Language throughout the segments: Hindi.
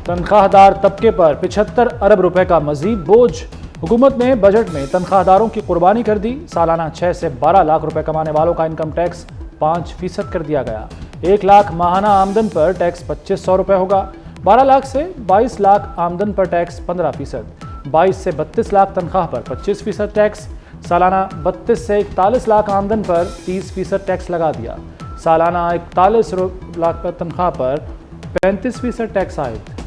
तनख्वाहदार तबके पर 75 अरब रुपए का मजीद बोझ। हुकूमत ने बजट में तनख्वाहदारों की कुर्बानी कर दी। सालाना 6 से 12 लाख रुपए कमाने वालों का इनकम टैक्स 5% कर दिया गया। 1 लाख माहाना आमदन पर टैक्स 2500 रुपए होगा। 12 लाख से 22 लाख आमदन पर टैक्स 15%। 22 से 32 लाख तनख्वाह पर 25% टैक्स। सालाना 32 से 41 लाख आमदन पर 30% टैक्स लगा दिया। सालाना 41 लाख तनख्वाह पर 35% टैक्स आयद।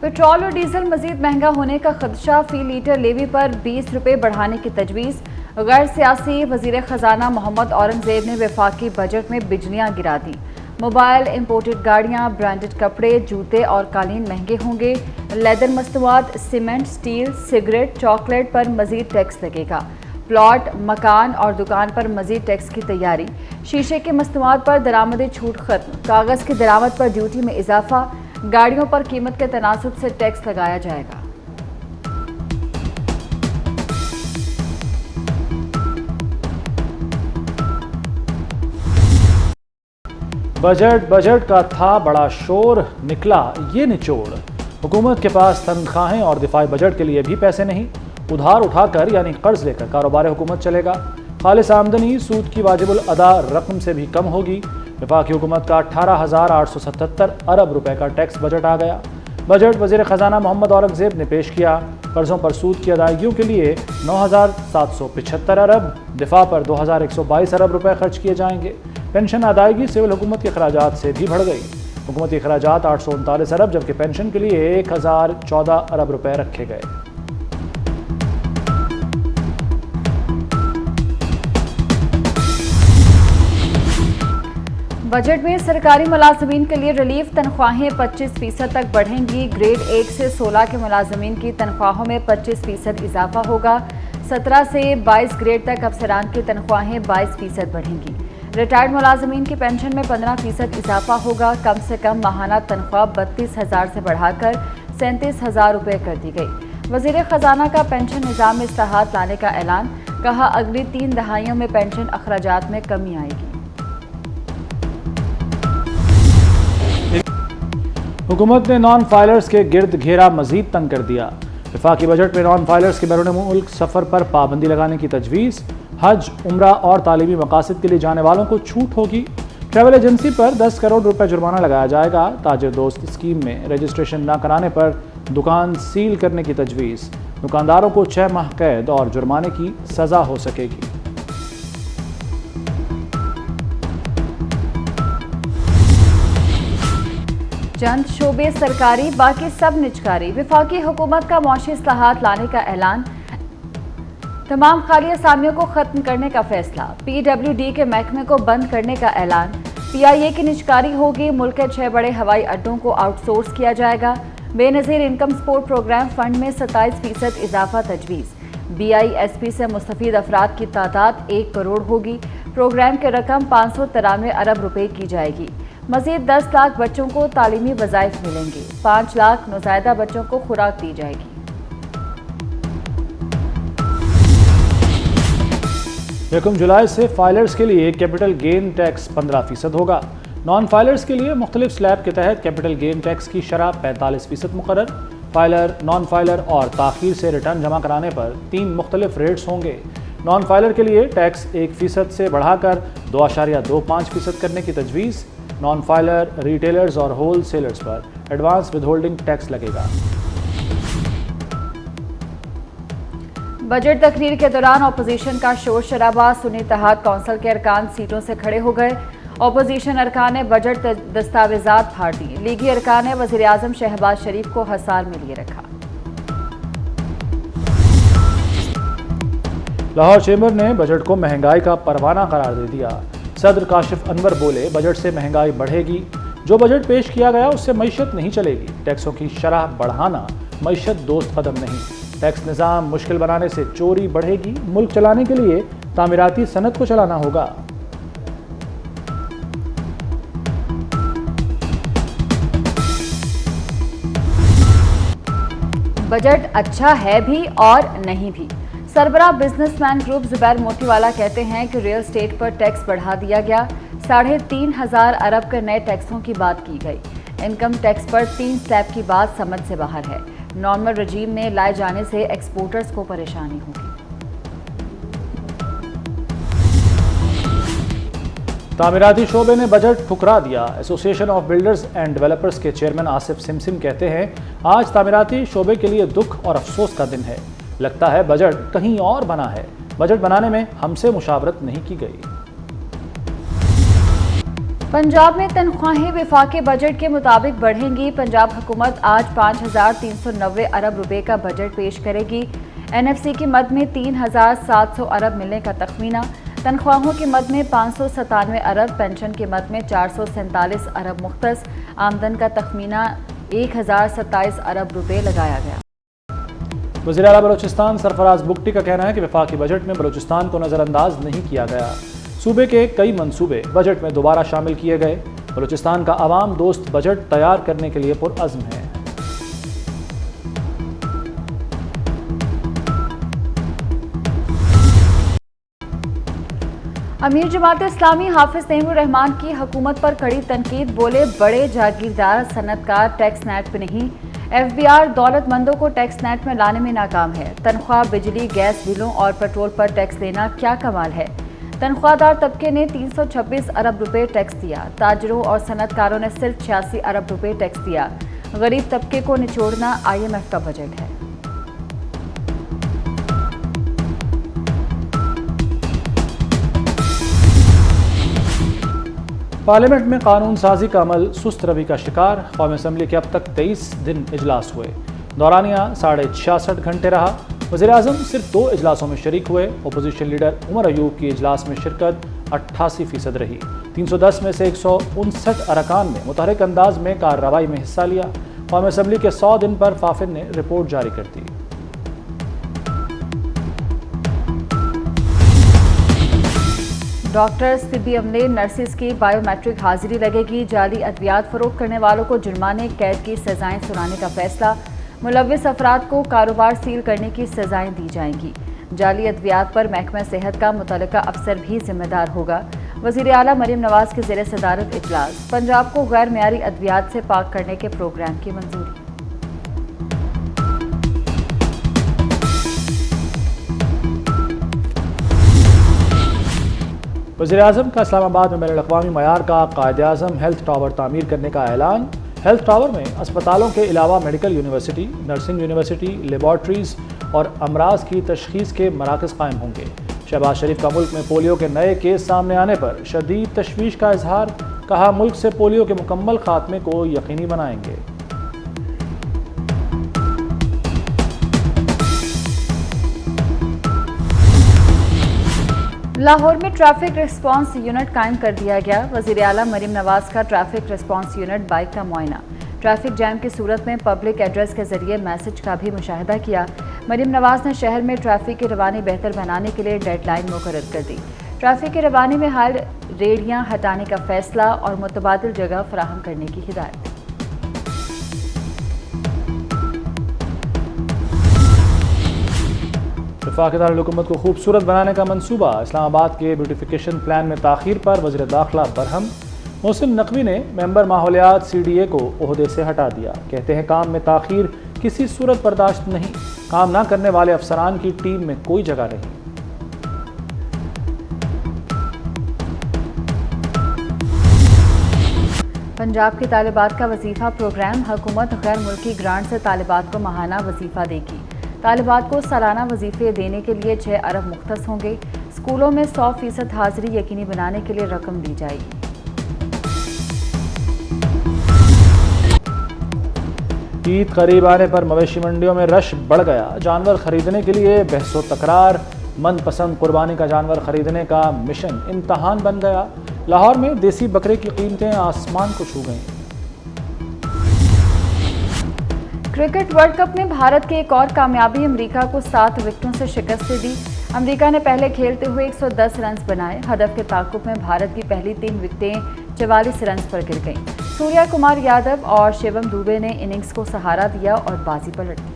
पेट्रोल और डीजल मजीद महंगा होने का खदशा। फी लीटर लेवी पर 20 रुपये बढ़ाने की तजवीज़। गैर सियासी वजीर खजाना मोहम्मद औरंगजेब ने वफाकी बजट में बिजलियां गिरा दी। मोबाइल, इंपोर्टेड गाड़ियां, ब्रांडेड कपड़े, जूते और कालीन महंगे होंगे। लेदर मस्तूआत, सीमेंट, स्टील, सिगरेट, चॉकलेट पर मजीद टैक्स लगेगा। प्लॉट, मकान और दुकान पर मजीद टैक्स की तैयारी। शीशे के मस्तूआत पर दरामदी छूट खत्म। कागज़ की दरामद पर ड्यूटी में इजाफा। गाड़ियों पर कीमत के तनासब से टैक्स लगाया जाएगा। बजट का था बड़ा शोर, निकला ये निचोड़। हुकूमत के पास तनख्वाहें और दिफाई बजट के लिए भी पैसे नहीं। उधार उठाकर यानी कर्ज लेकर कारोबार हुकूमत चलेगा। खालिस आमदनी सूद की वाजिबुल अदा रकम से भी कम होगी। वफाकी हुकूमत का 18,877 अरब रुपए का टैक्स बजट आ गया। बजट वजीर खजाना मोहम्मद औरंगजेब ने पेश किया। कर्जों पर सूद की अदायगियों के लिए 9,775 अरब, दिफा पर 2,122 अरब रुपए खर्च किए जाएंगे। पेंशन अदायगी सिविल हुकूमत के अखराजात से भी बढ़ गई। हुकूमती अखराजात 839 अरब जबकि पेंशन के लिए 1,014 अरब रुपए रखे गए। बजट में सरकारी मुलाजमीन के लिए रिलीफ। तनख्वाहें 25% तक बढ़ेंगी। ग्रेड 1 से 16 के मुलाजमीन की तनख्वाहों में 25% इजाफा होगा। 17 से 22 ग्रेड तक अफसरान की तनख्वाहें 22% बढ़ेंगी। रिटायर्ड मुलाजमीन की पेंशन में 15% इजाफा होगा। कम से कम माहाना तनख्वाह 32,000 से बढ़ाकर 37,000 रुपये कर दी गई। वजीर खजाना का पेंशन निज़ाम में इस्लाहात लाने का ऐलान। कहा अगली 3 दहाइयों में पेंशन अखराजात में कमी आएगी। हुकूमत ने नॉन फाइलर्स के गिर्द घेरा मजीद तंग कर दिया। वफाकी बजट में नॉन फाइलर्स के बैरून मुल्क सफ़र पर पाबंदी लगाने की तजवीज़। हज, उम्रा और तालीमी मकासद के लिए जाने वालों को छूट होगी। ट्रैवल एजेंसी पर 10 करोड़ रुपए जुर्माना लगाया जाएगा। ताजिर दोस्त स्कीम में रजिस्ट्रेशन न कराने पर दुकान सील करने की तजवीज़। दुकानदारों को 6 माह कैद और जुर्माने की सज़ा हो सकेगी। चंद शोबे सरकारी, बाकी सब निजकारी। वफाकी हुकूमत का मौशी इस्लाहात लाने का ऐलान। तमाम खाली असामियों को खत्म करने का फैसला। PWD के महकमे को बंद करने का ऐलान। PIA की निजकारी होगी। मुल्क के 6 बड़े हवाई अड्डों को आउटसोर्स किया जाएगा। Benazir income support programme fund में 27% इजाफा तजवीज़। BISP से मुस्तफीद अफराद की तादाद 1 करोड़ होगी। प्रोग्राम के रकम 593 अरब रुपए की जाएगी। मजीद 10 लाख बच्चों को तालीमी वज़ाइफ मिलेंगे। 5 लाख नौज़ायदा बच्चों को खुराक दी जाएगी। यकम जुलाई से फाइलर्स के लिए कैपिटल गेन टैक्स 15% होगा। नॉन फाइलर्स के लिए मुख्तलिफ स्लैब के तहत कैपिटल गेन टैक्स की शरह 45% मुकर्रर। फाइलर, नॉन फाइलर और ताख़ीर से रिटर्न जमा कराने पर 3 मुख्तलिफ रेट्स होंगे। नॉन फाइलर के लिए टैक्स 1% से बढ़ाकर 2.25% करने की तजवीज़। नॉन फाइलर, रिटेलर्स और होल सेलर्स पर एडवांस विदहोल्डिंग टैक्स लगेगा। बजट तकरीर के दौरान अपोजिशन का शोर शराबा। सुन्नी इत्तेहाद कौंसिल के अरकान सीटों से खड़े हो गए। अपोजिशन अरकान ने बजट दस्तावेजात फाड़ दिए। लीगी अरकान ने वज़ीर आज़म शहबाज शरीफ को हसार में लिए रखा। लाहौर चेंबर ने बजट को महंगाई का परवाना करार दे दिया। सदर काशिफ अनवर बोले, बजट से महंगाई बढ़ेगी। जो बजट पेश किया गया उससे मईशत नहीं चलेगी। टैक्सों की शरह बढ़ाना मईशत दोस्त कदम नहीं। टैक्स निज़ाम मुश्किल बनाने से चोरी बढ़ेगी। मुल्क चलाने के लिए तामीराती सनत को चलाना होगा। बजट अच्छा है भी और नहीं भी। सरबराह बिजनेसमैन ग्रुप जुबैर मोतीवाला कहते हैं कि रियल एस्टेट पर टैक्स बढ़ा दिया गया। 3,500 अरब के नए टैक्सों की बात की गई। इनकम टैक्स पर 3 स्लैब की बात समझ से बाहर है। नॉर्मल रजीम में लाए जाने से एक्सपोर्टर्स को परेशानी होगी। तामीराती शोबे ने बजट ठुकरा दिया। Association of builders and developers के चेयरमैन आसिफ सिमसिम कहते हैं, आज तामीराती शोबे के लिए दुख और अफसोस का दिन है। लगता है बजट कहीं और बना है। बजट बनाने में हमसे मुशावरत नहीं की गई। पंजाब में तनख्वाहें विफाकी बजट के मुताबिक बढ़ेंगी। पंजाब हुकूमत आज 5,390 अरब रुपए का बजट पेश करेगी। एनएफसी की मद में 3,700 अरब मिलने का तखमीना। तनख्वाहों की मद में 597 अरब, पेंशन की मद में 447 अरब मुख्तस। आमदन का तखमीना 1,027 अरब रुपए लगाया गया। वज़ीर आला बलोचिस्तान सरफराज बुगटी का कहना है कि वफाकी बजट में बलोचिस्तान को नज़रअंदाज नहीं किया गया। सूबे के कई मंसूबे बजट में दोबारा शामिल किए गए। बलूचिस्तान का अवाम दोस्त बजट तैयार करने के लिए पुरअज़्म है। अमीर जमात इस्लामी हाफिज तैमूर रहमान की हुकूमत पर कड़ी तनकीद। बोले, बड़े जागीरदार सनतकार टैक्स नेट पे नहीं। एफबीआर दौलतमंदों को टैक्स नेट में लाने में नाकाम है। तनख्वाह, बिजली, गैस बिलों और पेट्रोल पर टैक्स लेना क्या कमाल है। तनख्वाहदार तबके ने 326 अरब रुपए टैक्स दिया। ताजरों और सनतकारों ने सिर्फ 86 अरब रुपए टैक्स दिया। गरीब तबके को निचोड़ना IMF का बजट है। पार्लियामेंट में कानून साजी का अमल सुस्त रवि का शिकार। कौमी असम्बली के अब तक 23 दिन इजलास हुए। दौरानिया 66.5 घंटे रहा। वज़ीर-ए-आज़म सिर्फ 2 इजलासों में शरीक हुए। अपोजिशन लीडर उमर अयूब की इजलास में शिरकत 88% रही। 310 में से 159 अरकान ने मुतहरिक अंदाज में कार्रवाई में हिस्सा लिया। कौमी असम्बली के 100 दिन पर फाफिन ने रिपोर्ट जारी कर दी। डॉक्टर्स, तिब्बी अमले, नर्सिस की बायोमेट्रिक हाजिरी लगेगी। जाली अद्वियात फरोख्त करने वालों को जुर्माने, कैद की सजाएं सुनाने का फैसला। मुलव्विस अफराद को कारोबार सील करने की सजाएं दी जाएंगी। जाली अद्वियात पर महकमा सेहत का मुतल्लिका अफसर भी जिम्मेदार होगा। वज़ीर आला मरीम नवाज के ज़ेरे सदारत इजलास। पंजाब को गैर मेयारी अद्वियात से पाक करने के प्रोग्राम की मंजूरी। वज़ीर-ए-आज़म का इस्लामाबाद में बैनुल-अक़वामी मयार का कायद-ए-आज़म हेल्थ टावर तामीर करने का ऐलान। हेल्थ टावर में अस्पतालों के अलावा medical university, nursing university, laboratories और अमराज की तशख़ीस के मराकज़ कायम होंगे। शहबाज शरीफ का मुल्क में पोलियो के नए केस सामने आने पर शदीद तशवीश का इजहार। कहा, मुल्क से पोलियो के मुकम्मल खात्मे को यकीनी बनाएंगे। लाहौर में ट्रैफिक रिस्पांस यूनिट कायम कर दिया गया। वज़ीर आला मरीम नवाज का ट्रैफिक रिस्पांस यूनिट बाइक का मुआयना। ट्रैफिक जैम की सूरत में पब्लिक एड्रेस के जरिए मैसेज का भी मुशाहिदा किया। मरीम नवाज ने शहर में ट्रैफिक की रवानी बेहतर बनाने के लिए डेडलाइन मुकर्रर कर दी। ट्रैफिक की रवानी में हाल रेडियां हटाने का फैसला और मुतबादिल जगह फराहम करने की हिदायत। वफाकी दारुल-हुकूमत को खूबसूरत बनाने का मंसूबा। इस्लामाबाद के ब्यूटिफिकेशन प्लान में ताख़ीर पर वज़ीर दाखिला बरहम। मोहसिन नकवी ने मेंबर माहौलियात CDA को ओहदे से हटा दिया। कहते हैं, काम में ताख़ीर किसी सूरत बर्दाश्त नहीं। काम ना करने वाले अफसरान की टीम में कोई जगह नहीं। पंजाब की तालिबात का वजीफा प्रोग्राम। हुकूमत गैर मुल्की ग्रांट से तालिबात को माहाना वजीफा देगी। तालिबात को सालाना वजीफे देने के लिए 6 अरब मुख्तस होंगे। स्कूलों में 100% हाजिरी यकीनी बनाने के लिए रकम दी जाएगी। ईद करीब आने पर मवेशी मंडियों में रश बढ़ गया। जानवर खरीदने के लिए बहसो तकरार। मनपसंद कुर्बानी का जानवर खरीदने का मिशन इम्तहान बन गया। लाहौर में देसी बकरे की कीमतें आसमान को छू गईं। क्रिकेट वर्ल्ड कप में भारत की एक और कामयाबी। अमेरिका को 7 विकेटों से शिकस्त दी। अमेरिका ने पहले खेलते हुए 110 रन बनाए। हदफ के ताक़ुब में भारत की पहली 3 विकेटें 44 रन पर गिर गईं। सूर्या कुमार यादव और शिवम दुबे ने इनिंग्स को सहारा दिया और बाजी पलट दी।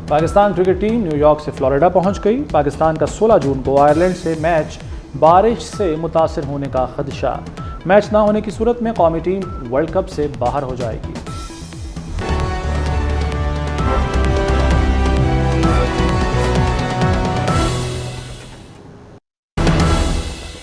पाकिस्तान क्रिकेट टीम न्यूयॉर्क से फ्लोरिडा पहुंच गई। पाकिस्तान का 16 जून को आयरलैंड से मैच बारिश से मुतासर होने का खदशा। मैच ना होने की सूरत में कौमी टीम वर्ल्ड कप से बाहर हो जाएगी।